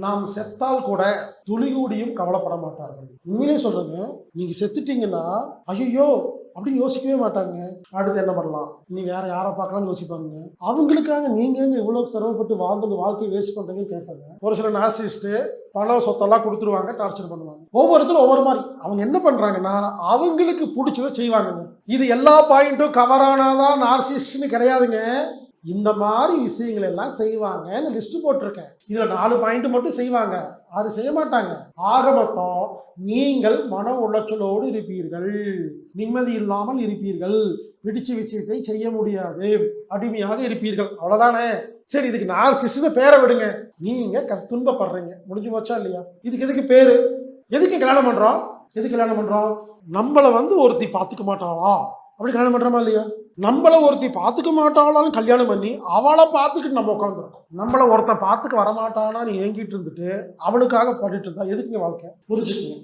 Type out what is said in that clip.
நாம் செத்தால் கூட துளிகூடியும் கவலைப்பட மாட்டார்கள். உண்மையிலே சொல்றேங்க, நீங்க செத்துட்டீங்கன்னா ஐயோ அப்படின்னு யோசிக்கவே மாட்டாங்க. அடுத்து என்ன பண்ணலாம், நீ வேற யாரை பார்க்கலாம்னு யோசிப்பாங்க. அவங்களுக்காக நீங்க இவ்வளவு சிரமப்பட்டு வாழ்ந்து வாழ்க்கையை வேஸ்ட் பண்றீங்கன்னு கேட்பாங்க. ஒரு சில நார்சிஸ்ட் பணம் சொத்தெல்லாம் கொடுத்துருவாங்க, டார்ச்சர் பண்ணுவாங்க. ஒவ்வொருத்தரும் ஒவ்வொரு மாதிரி. அவங்க என்ன பண்றாங்கன்னா அவங்களுக்கு பிடிச்சதை செய்வாங்க. இது எல்லா பாயிண்ட்டும் கவர் ஆனாதான் நார்சிஸ்ட்னு கிடையாதுங்க. இந்த மாதிரி விஷயங்கள் எல்லாம் செய்வாங்கன்னு லிஸ்ட் போட்டிருக்கேன். இதுல 4 பாயிண்ட் மட்டும் செய்வாங்க, அது செய்ய மாட்டாங்க. ஆக மொத்தம் நீங்கள் மன உளைச்சலோடு இருப்பீர்கள், நிம்மதி இல்லாமல் இருப்பீர்கள், பிடிச்ச விஷயத்தை செய்ய முடியாது, அடிமையாக இருப்பீர்கள், அவ்வளவுதானே. சரி, இதுக்கு நார்சிஸ்ட்னு பேரை விடுங்க. நீங்க துன்பப்படுறீங்க, முடிஞ்சு போச்சா இல்லையா? இதுக்கு எதுக்கு பேரு? எதுக்கு கல்யாணம் பண்றோம்? எதுக்கு கல்யாணம் பண்றோம்? நம்மளை ஒருத்தி பார்த்துக்க மாட்டாளா அப்படி கல்யாணம் பண்றோமா இல்லையா? நம்மள ஒருத்தி பார்த்துக்க மாட்டாளான்னு கல்யாணம் பண்ணி அவளை பார்த்துக்கிட்டு நம்ம உட்காந்துருக்கோம். நம்மள ஒருத்தன் பார்த்துக்க வரமாட்டானான்னு ஏங்கிட்டு இருந்துட்டு அவனுக்காக பாடிட்டு இருந்தா எதுக்குங்க வாழ்க்கை? புரிஞ்சுக்கங்க.